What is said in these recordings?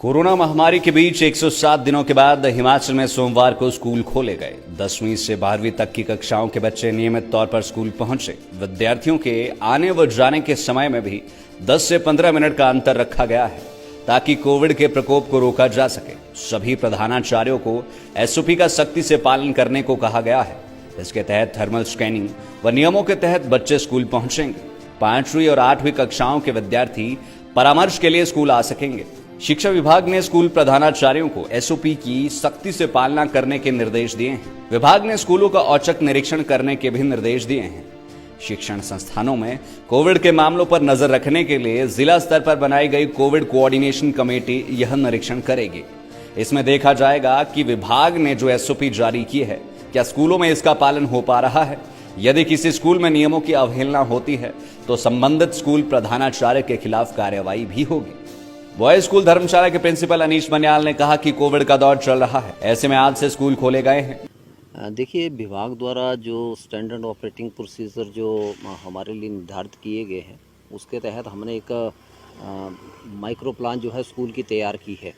Corona महामारी के बीच 107 दिनों के बाद हिमाचल में सोमवार को स्कूल खोले गए। 10वीं से 12वीं तक की कक्षाओं के बच्चे नियमित तौर पर स्कूल पहुंचे। विद्यार्थियों के आने व जाने के समय में भी 10 से 15 मिनट का अंतर रखा गया है ताकि कोविड के प्रकोप को रोका जा सके। सभी प्रधानाचार्यों को एसओपी का सख्ती से पालन करने को कहा गया है। इसके तहत थर्मल स्कैनिंग व नियमों के तहत बच्चे स्कूल पहुंचेंगे। 5वीं और 8वीं कक्षाओं के विद्यार्थी परामर्श के लिए स्कूल आ सकेंगे। शिक्षा विभाग ने स्कूल प्रधानाचार्यों को एसओपी की सख्ती से पालना करने के निर्देश दिए हैं। विभाग ने स्कूलों का औचक निरीक्षण करने के भी निर्देश दिए हैं। शिक्षण संस्थानों में कोविड के मामलों पर नजर रखने के लिए जिला स्तर पर बनाई गई कोविड कोऑर्डिनेशन कमेटी यह निरीक्षण करेगी। इसमें देखा जाएगा कि विभाग ने जो एसओपी जारी की है, क्या स्कूलों में इसका पालन हो पा रहा है। यदि किसी स्कूल में नियमों की अवहेलना होती है तो संबंधित स्कूल प्रधानाचार्य के खिलाफ कार्रवाई भी होगी। बॉयज स्कूल धर्मशाला के प्रिंसिपल अनीश बनियाल ने कहा कि कोविड का दौर चल रहा है, ऐसे में आज से स्कूल खोले गए हैं। देखिए, विभाग द्वारा जो स्टैंडर्ड ऑपरेटिंग प्रोसीजर जो हमारे लिए निर्धारित किए गए हैं, उसके तहत हमने एक माइक्रो प्लान जो है स्कूल की तैयार की है,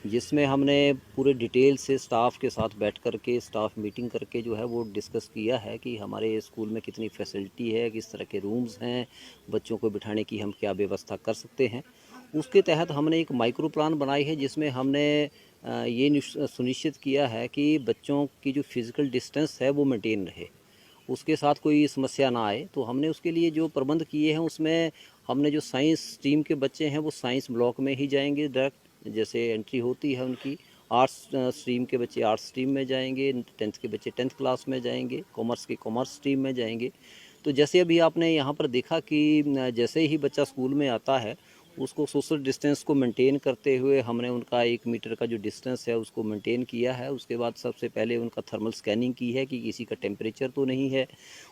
जिसमें हमने पूरे डिटेल से स्टाफ के साथ बैठ कर के स्टाफ मीटिंग करके जो है वो डिस्कस किया है कि हमारे स्कूल में कितनी फैसिलिटी है, किस तरह के रूम्स हैं, बच्चों को बिठाने की हम क्या व्यवस्था कर सकते हैं। उसके तहत हमने एक माइक्रो प्लान बनाई है, जिसमें हमने ये सुनिश्चित किया है कि बच्चों की जो फिज़िकल डिस्टेंस है वो मेंटेन रहे, उसके साथ कोई समस्या ना आए। तो हमने उसके लिए जो प्रबंध किए हैं, उसमें हमने जो साइंस स्ट्रीम के बच्चे हैं वो साइंस ब्लॉक में ही जाएंगे डायरेक्ट, जैसे एंट्री होती है उनकी। आर्ट्स स्ट्रीम के बच्चे आर्ट्स स्ट्रीम में जाएंगे, 10th के बच्चे 10th क्लास में जाएंगे, कॉमर्स के कॉमर्स स्ट्रीम में जाएंगे। तो जैसे अभी आपने यहाँ पर देखा कि जैसे ही बच्चा स्कूल में आता है, उसको सोशल डिस्टेंस को मेंटेन करते हुए हमने उनका 1 मीटर का जो डिस्टेंस है उसको मेंटेन किया है। उसके बाद सबसे पहले उनका थर्मल स्कैनिंग की है कि किसी का टेम्परेचर तो नहीं है।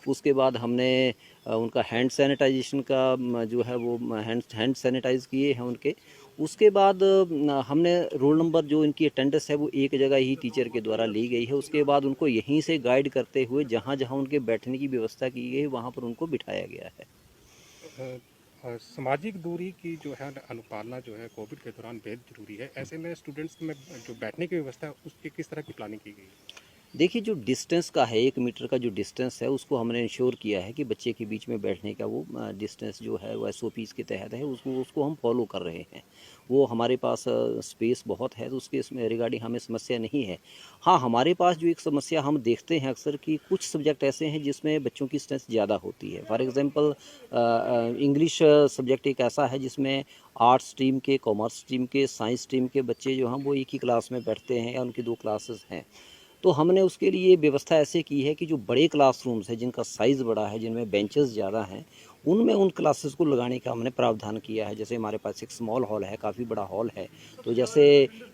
उसके बाद हमने उनका हैंड सैनिटाइजेशन का जो है वो हैंड सैनिटाइज किए हैं उनके। उसके बाद हमने रोल नंबर जो इनकी अटेंडेंस है वो एक जगह ही टीचर के द्वारा ली गई है। उसके बाद उनको यहीं से गाइड करते हुए जहाँ जहाँ उनके बैठने की व्यवस्था की गई है वहाँ पर उनको बिठाया गया है। सामाजिक दूरी की जो है अनुपालना जो है कोविड के दौरान बेहद जरूरी है। ऐसे में स्टूडेंट्स में जो बैठने की व्यवस्था है उसकी किस तरह की प्लानिंग की गई है? देखिए, जो डिस्टेंस का है 1 मीटर का जो डिस्टेंस है उसको हमने इंश्योर किया है कि बच्चे के बीच में बैठने का वो डिस्टेंस जो है वो एसओपीज़ के तहत है, उसको हम फॉलो कर रहे हैं। वो हमारे पास स्पेस बहुत है, तो उसके इसमें रिगार्डिंग हमें समस्या नहीं है। हाँ, हमारे पास जो एक समस्या हम देखते हैं अक्सर कि कुछ सब्जेक्ट ऐसे हैं जिसमें बच्चों की स्ट्रेंथ ज़्यादा होती है। फॉर एग्जांपल इंग्लिश सब्जेक्ट एक ऐसा है जिसमें आर्ट्स स्ट्रीम के, कॉमर्स स्ट्रीम के, साइंस स्ट्रीम के बच्चे जो हैं वो एक ही क्लास में बैठते हैं या उनकी 2 क्लासेस हैं। तो हमने उसके लिए व्यवस्था ऐसे की है कि जो बड़े क्लासरूम्स हैं जिनका साइज़ बड़ा है, जिनमें बेंचेस ज़्यादा हैं, उनमें उन क्लासेस को लगाने का हमने प्रावधान किया है। जैसे हमारे पास एक स्मॉल हॉल है, काफ़ी बड़ा हॉल है। तो जैसे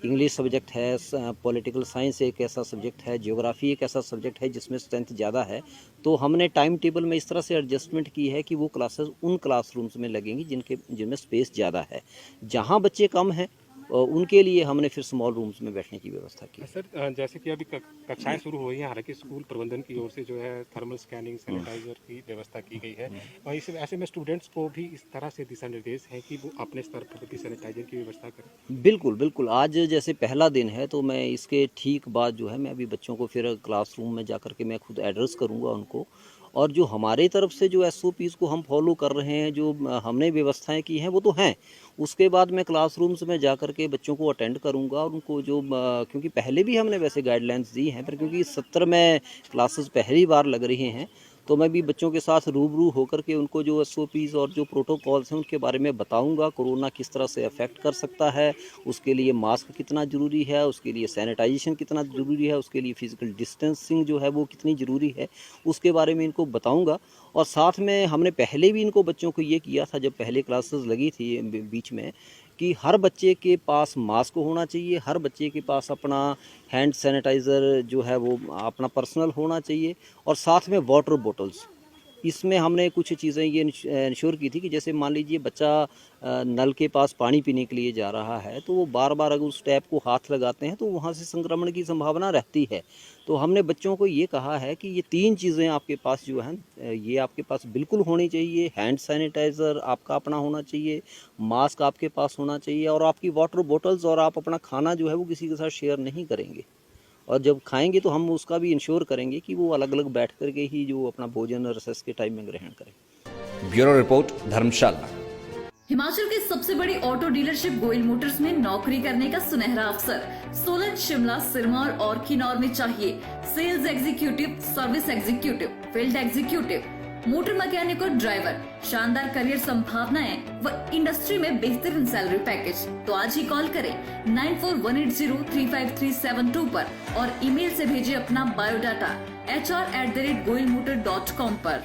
इंग्लिश सब्जेक्ट है, पॉलिटिकल साइंस एक ऐसा सब्जेक्ट है, ज्योग्राफी एक ऐसा सब्जेक्ट है जिसमें स्ट्रेंथ ज़्यादा है। तो हमने टाइम टेबल में इस तरह से एडजस्टमेंट की है कि वो क्लासेस उन क्लासरूम्स में लगेंगी जिनमें स्पेस ज़्यादा है। जहाँ बच्चे कम हैं उनके लिए हमने फिर स्मॉल रूम्स में बैठने की व्यवस्था की। सर, जैसे कि अभी कक्षाएं शुरू हुई हैं, हालांकि स्कूल प्रबंधन की ओर से जो है थर्मल स्कैनिंग, सैनिटाइजर की व्यवस्था की गई है, और ऐसे में स्टूडेंट्स को भी इस तरह से दिशा निर्देश हैं कि वो अपने स्तर पर भी सैनिटाइजर की व्यवस्था करें। बिल्कुल, बिल्कुल। आज जैसे पहला दिन है तो मैं इसके ठीक बाद जो है मैं अभी बच्चों को फिर क्लासरूम में जाकर के मैं खुद एड्रेस करूँगा उनको, और जो हमारे तरफ से जो एसओपीज़ को हम फॉलो कर रहे हैं, जो हमने व्यवस्थाएं की हैं वो तो हैं। उसके बाद मैं क्लासरूम्स में जाकर के बच्चों को अटेंड करूँगा और उनको जो क्योंकि पहले भी हमने वैसे गाइडलाइंस दी हैं, पर क्योंकि इस सत्र में क्लासेस पहली बार लग रही हैं, तो मैं भी बच्चों के साथ रूबरू होकर के उनको जो एसओपीज़ और जो प्रोटोकॉल्स हैं उनके बारे में बताऊंगा। कोरोना किस तरह से अफेक्ट कर सकता है, उसके लिए मास्क कितना ज़रूरी है, उसके लिए सैनिटाइजेशन कितना ज़रूरी है, उसके लिए फ़िज़िकल डिस्टेंसिंग जो है वो कितनी ज़रूरी है, उसके बारे में इनको बताऊंगा। और साथ में हमने पहले भी इनको बच्चों को ये किया था, जब पहले क्लासेस लगी थी बीच में, कि हर बच्चे के पास मास्क होना चाहिए, हर बच्चे के पास अपना हैंड सैनिटाइज़र जो है वो अपना पर्सनल होना चाहिए, और साथ में वाटर बॉटल्स इसमें हमने कुछ चीज़ें ये इंश्योर की थी कि जैसे मान लीजिए बच्चा नल के पास पानी पीने के लिए जा रहा है, तो वो बार बार अगर उस टैप को हाथ लगाते हैं तो वहाँ से संक्रमण की संभावना रहती है। तो हमने बच्चों को ये कहा है कि ये 3 चीज़ें आपके पास जो हैं ये आपके पास बिल्कुल होनी चाहिए। हैंड सैनिटाइज़र आपका अपना होना चाहिए, मास्क आपके पास होना चाहिए और आपकी वाटर बॉटल्स, और आप अपना खाना जो है वो किसी के साथ शेयर नहीं करेंगे। और जब खाएंगे तो हम उसका भी इंश्योर करेंगे कि वो अलग अलग बैठ करके ही जो अपना भोजन और रिसेस के टाइम में ग्रहण करें। ब्यूरो रिपोर्ट, धर्मशाला। हिमाचल की सबसे बड़ी ऑटो डीलरशिप गोयल मोटर्स में नौकरी करने का सुनहरा अवसर सोलन, शिमला, सिरमौर और किन्नौर में चाहिए sales executive, service executive, field executive, motor mechanic और ड्राइवर। शानदार करियर संभावनाएं व इंडस्ट्री में बेहतरीन सैलरी पैकेज। तो आज ही कॉल करें 9418035372 पर और ईमेल से भेजिए अपना बायोडाटा hr@goilmotor.com पर।